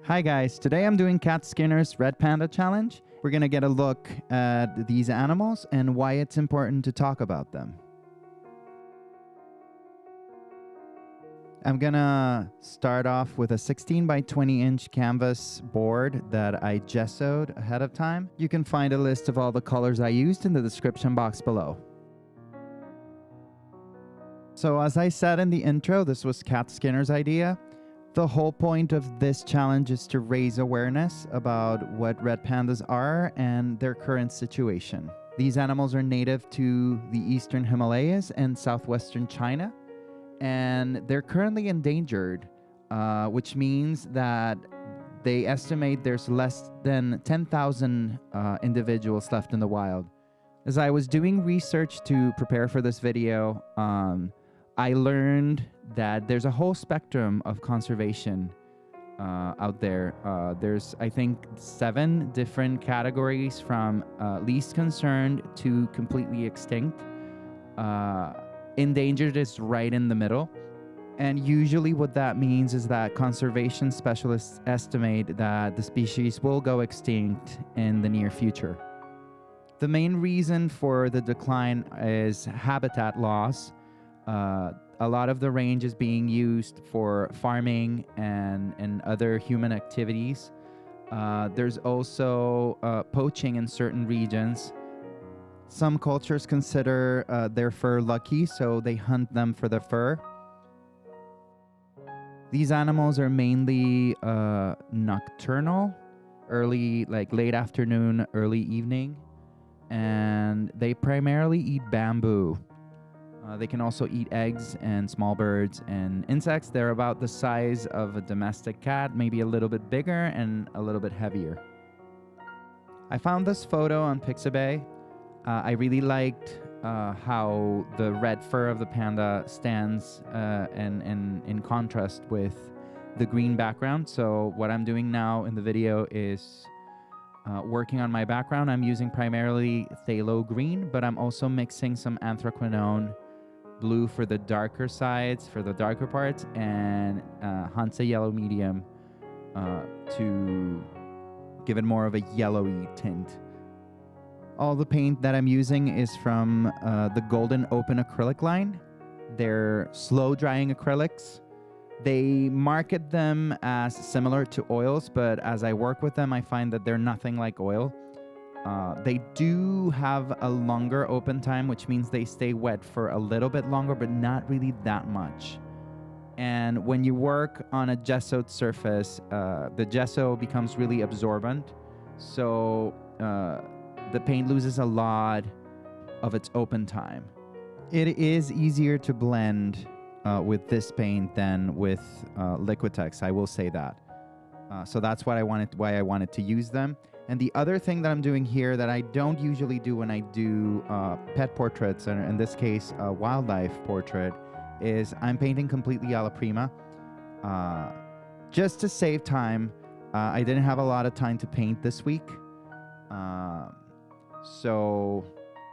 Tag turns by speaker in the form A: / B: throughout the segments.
A: Hi guys, today I'm doing Cat Skinner's Red Panda Challenge. We're gonna get a look at these animals and why it's important to talk about them. I'm gonna start off with a 16 by 20 inch canvas board that I gessoed ahead of time. You can find a list of all the colors I used in the description box below. So as I said in the intro, this was Cat Skinner's idea. The whole point of this challenge is to raise awareness about what red pandas are and their current situation. These animals are native to the eastern Himalayas and southwestern China, and they're currently endangered, which means that they estimate there's less than 10,000 individuals left in the wild. As I was doing research to prepare for this video, I learned that there's a whole spectrum of conservation out there. There's, I think, 7 different categories from least concerned to completely extinct. Endangered is right in the middle. And usually what that means is that conservation specialists estimate that the species will go extinct in the near future. The main reason for the decline is habitat loss. A lot of the range is being used for farming and other human activities. There's also poaching in certain regions. Some cultures consider their fur lucky, so they hunt them for the fur. These animals are mainly nocturnal, late afternoon, early evening, and they primarily eat bamboo. They can also eat eggs and small birds and insects. They're about the size of a domestic cat, maybe a little bit bigger and a little bit heavier. I found this photo on Pixabay. I really liked how the red fur of the panda stands in contrast with the green background. So what I'm doing now in the video is working on my background. I'm using primarily Phtalo Green, but I'm also mixing some Anthraquinone Blue for the darker sides, for the darker parts, and Hansa yellow medium to give it more of a yellowy tint. All the paint that I'm using is from the Golden Open acrylic line. They're slow drying acrylics. They market them as similar to oils, but as I work with them, I find that they're nothing like oil. They do have a longer open time, which means they stay wet for a little bit longer, but not really that much. And when you work on a gessoed surface, the gesso becomes really absorbent. So the paint loses a lot of its open time. It is easier to blend with this paint than with Liquitex, I will say that. So that's why I wanted to use them. And the other thing that I'm doing here that I don't usually do when I do pet portraits, and in this case, a wildlife portrait, is I'm painting completely alla prima. Just to save time, I didn't have a lot of time to paint this week. So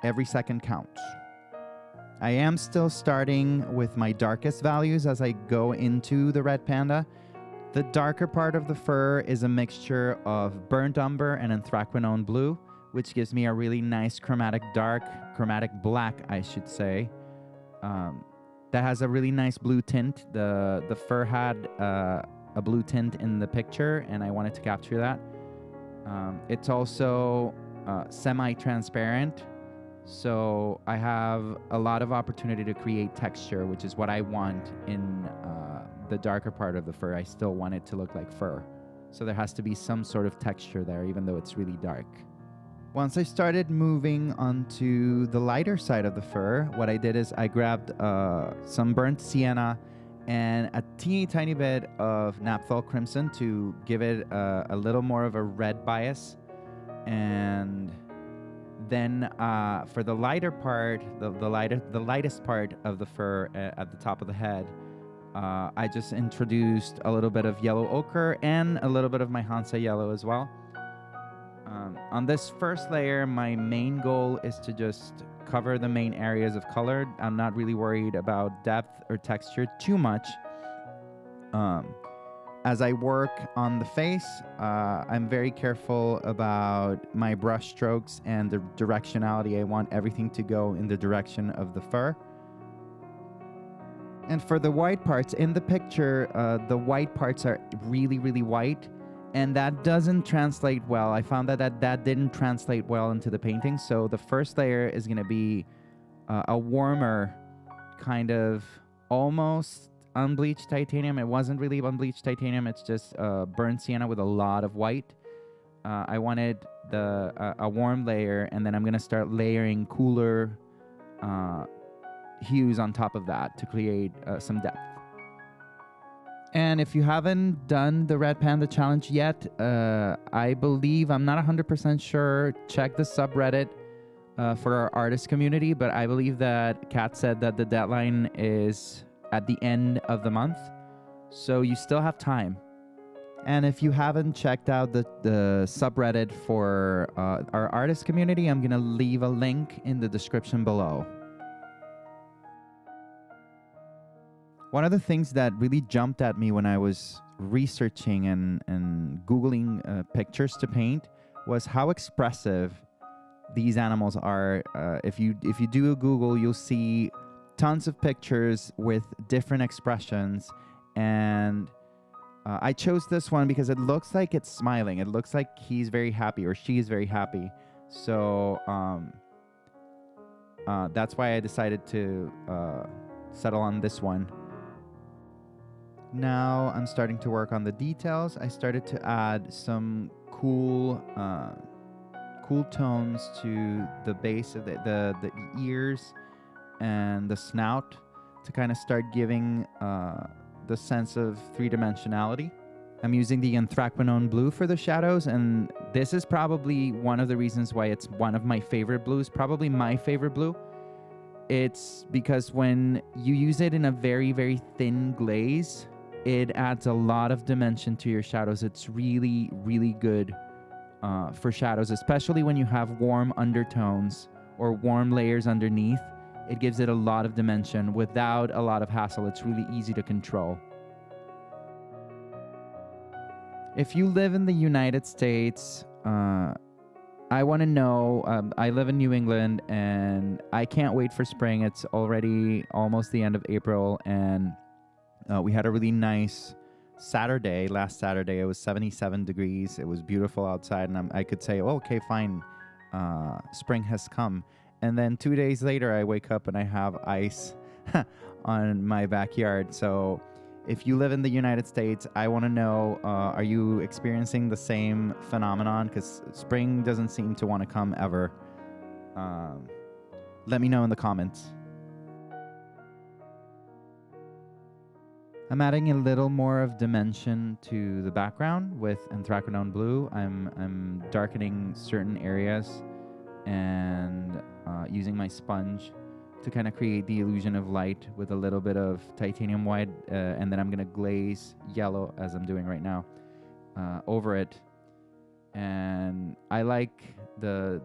A: every second counts. I am still starting with my darkest values as I go into the red panda. The darker part of the fur is a mixture of burnt umber and Anthraquinone Blue, which gives me a really nice chromatic black, I should say. That has a really nice blue tint. The fur had a blue tint in the picture, and I wanted to capture that. It's also semi-transparent, so I have a lot of opportunity to create texture, which is what I want in the darker part of the fur. I still want it to look like fur. So there has to be some sort of texture there, even though it's really dark. Once I started moving onto the lighter side of the fur, what I did is I grabbed some burnt sienna and a teeny tiny bit of Naphthol Crimson to give it a little more of a red bias. And then for the lighter part, the lightest part of the fur at the top of the head, I just introduced a little bit of yellow ochre and a little bit of my Hansa yellow as well. On this first layer, my main goal is to just cover the main areas of color. I'm not really worried about depth or texture too much. As I work on the face, I'm very careful about my brush strokes and the directionality. I want everything to go in the direction of the fur. And for the white parts, in the picture, the white parts are really, really white, and that doesn't translate well. I found that didn't translate well into the painting, so the first layer is going to be a warmer kind of almost unbleached titanium. It wasn't really unbleached titanium, it's just burnt sienna with a lot of white. I wanted a warm layer, and then I'm going to start layering cooler hues on top of that to create some depth. And if you haven't done the Red Panda Challenge yet, I believe, I'm not 100% sure, check the subreddit for our artist community, but I believe that Kat said that the deadline is at the end of the month, so you still have time. And if you haven't checked out the subreddit for our artist community, I'm gonna leave a link in the description below. One of the things that really jumped at me when I was researching and Googling pictures to paint was how expressive these animals are. If you do a Google, you'll see tons of pictures with different expressions, and I chose this one because it looks like it's smiling. It looks like he's very happy or she is very happy. So that's why I decided to settle on this one. Now I'm starting to work on the details. I started to add some cool tones to the base of the ears and the snout to kind of start giving the sense of three-dimensionality. I'm using the Anthraquinone Blue for the shadows, and this is probably one of the reasons why it's one of my favorite blues, probably my favorite blue. It's because when you use it in a very, very thin glaze, it adds a lot of dimension to your shadows. It's really, really good for shadows, especially when you have warm undertones or warm layers underneath. It gives it a lot of dimension without a lot of hassle. It's really easy to control. If you live in the United States, I want to know, I live in New England and I can't wait for spring. It's already almost the end of April, and we had a really nice Saturday. Last Saturday, it was 77 degrees. It was beautiful outside, and I could say, oh, okay, fine, spring has come. And then 2 days later, I wake up and I have ice on my backyard. So if you live in the United States, I want to know, are you experiencing the same phenomenon? Because spring doesn't seem to want to come ever. Let me know in the comments. I'm adding a little more of dimension to the background with Anthraquinone Blue. I'm darkening certain areas and using my sponge to kind of create the illusion of light with a little bit of titanium white, and then I'm going to glaze yellow, as I'm doing right now, over it. And I like the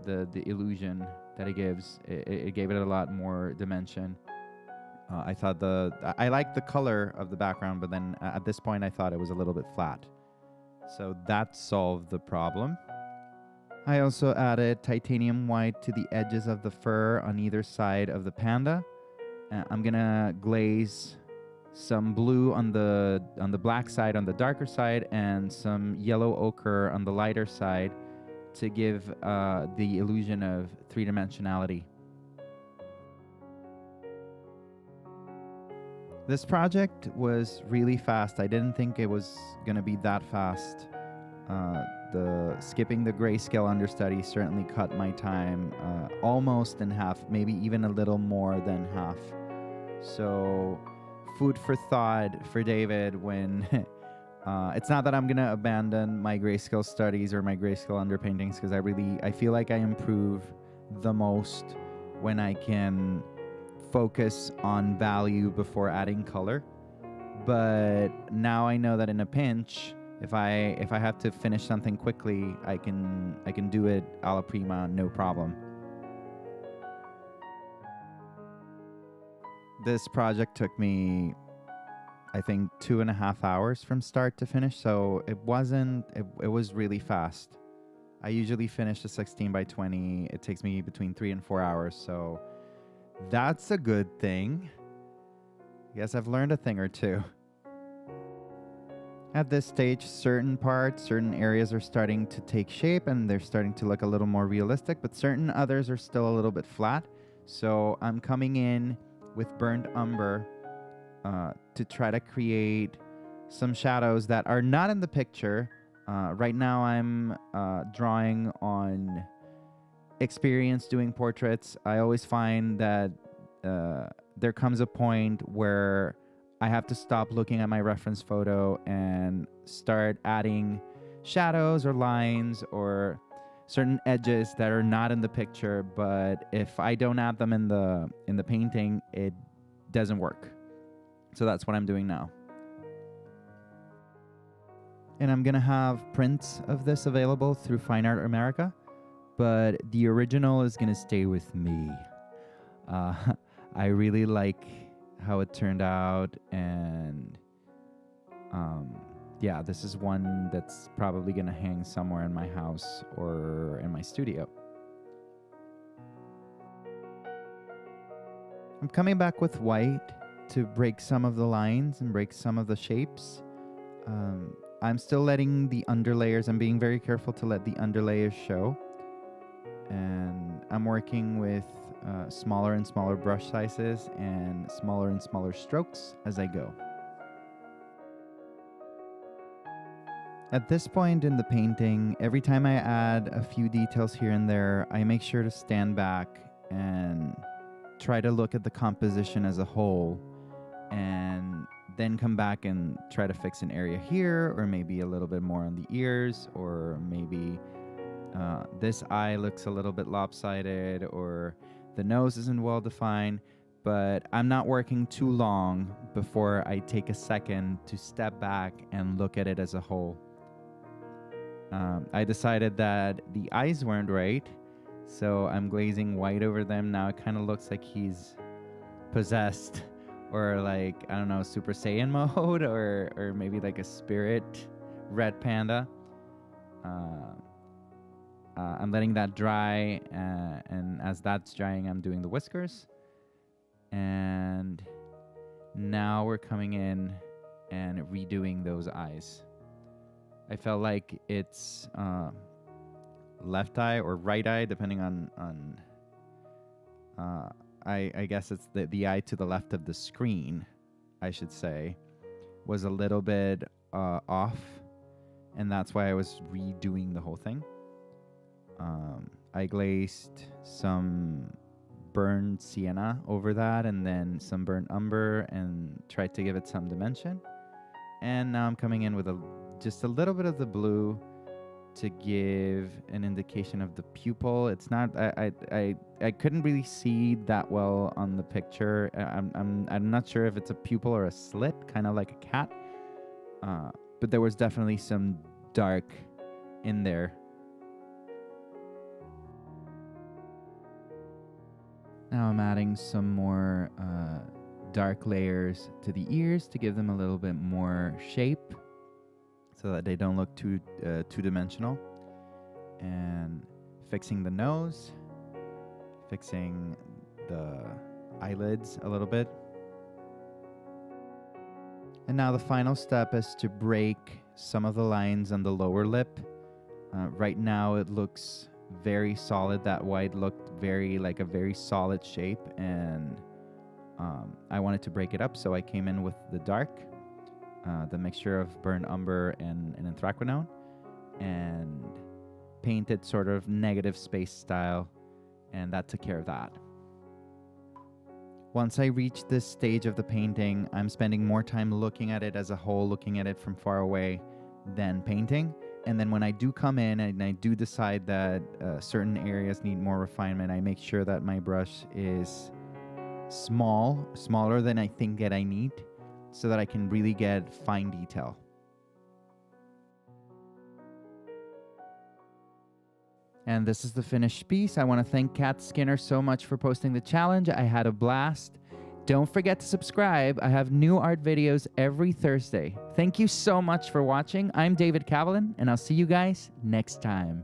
A: illusion that it gives. It gave it a lot more dimension. I thought I liked the color of the background, but then at this point I thought it was a little bit flat. So that solved the problem. I also added titanium white to the edges of the fur on either side of the panda. I'm gonna glaze some blue on the black side, on the darker side, and some yellow ochre on the lighter side to give the illusion of three-dimensionality. This project was really fast. I didn't think it was gonna be that fast. Skipping the grayscale understudy certainly cut my time almost in half, maybe even a little more than half. So food for thought for David when it's not that I'm gonna abandon my grayscale studies or my grayscale underpaintings, because I feel like I improve the most when I can focus on value before adding color. But now I know that in a pinch, if I have to finish something quickly, I can do it a la prima, no problem. This project took me I think 2.5 hours from start to finish. So it was really fast. I usually finish a 16 by 20. It takes me between 3 and 4 hours. So that's a good thing. I guess I've learned a thing or two. At this stage, certain areas are starting to take shape and they're starting to look a little more realistic, but certain others are still a little bit flat. So I'm coming in with burnt umber to try to create some shadows that are not in the picture. Right now I'm drawing on experience doing portraits. I always find that there comes a point where I have to stop looking at my reference photo and start adding shadows or lines or certain edges that are not in the picture, but if I don't add them in the painting, it doesn't work. So that's what I'm doing now. And I'm gonna have prints of this available through Fine Art America, but the original is gonna stay with me. I really like how it turned out, and yeah, this is one that's probably gonna hang somewhere in my house or in my studio. I'm coming back with white to break some of the lines and break some of the shapes. I'm still letting the underlayers, I'm being very careful to let the underlayers show. And I'm working with smaller and smaller brush sizes and smaller strokes as I go. At this point in the painting, every time I add a few details here and there, I make sure to stand back and try to look at the composition as a whole, and then come back and try to fix an area here, or maybe a little bit more on the ears, or maybe this eye looks a little bit lopsided, or the nose isn't well defined. But I'm not working too long before I take a second to step back and look at it as a whole. I decided that the eyes weren't right, so I'm glazing white over them. Now it kind of looks like he's possessed, or like, I don't know, Super Saiyan mode, or maybe like a spirit red panda. I'm letting that dry, and as that's drying, I'm doing the whiskers. And now we're coming in and redoing those eyes. I felt like it's left eye or right eye, depending on I guess it's the eye to the left of the screen, I should say, was a little bit off, and that's why I was redoing the whole thing. I glazed some burnt sienna over that, and then some burnt umber, and tried to give it some dimension. And now I'm coming in with just a little bit of the blue to give an indication of the pupil. It's not, I couldn't really see that well on the picture. I'm not sure if it's a pupil or a slit, kind of like a cat. But there was definitely some dark in there. Now I'm adding some more dark layers to the ears to give them a little bit more shape, so that they don't look too two-dimensional. And fixing the nose, fixing the eyelids a little bit. And now the final step is to break some of the lines on the lower lip. Right now it looks very solid. That white looked like a very solid shape, and I wanted to break it up, so I came in with the dark, the mixture of burnt umber and anthraquinone, and painted sort of negative space style, and that took care of that. Once I reached this stage of the painting, I'm spending more time looking at it as a whole, looking at it from far away, than painting. And then when I do come in and I do decide that certain areas need more refinement, I make sure that my brush is smaller than I think that I need, so that I can really get fine detail. And this is the finished piece. I want to thank Kat Skinner so much for posting the challenge. I had a blast. Don't forget to subscribe. I have new art videos every Thursday. Thank you so much for watching. I'm David Cavallin, and I'll see you guys next time.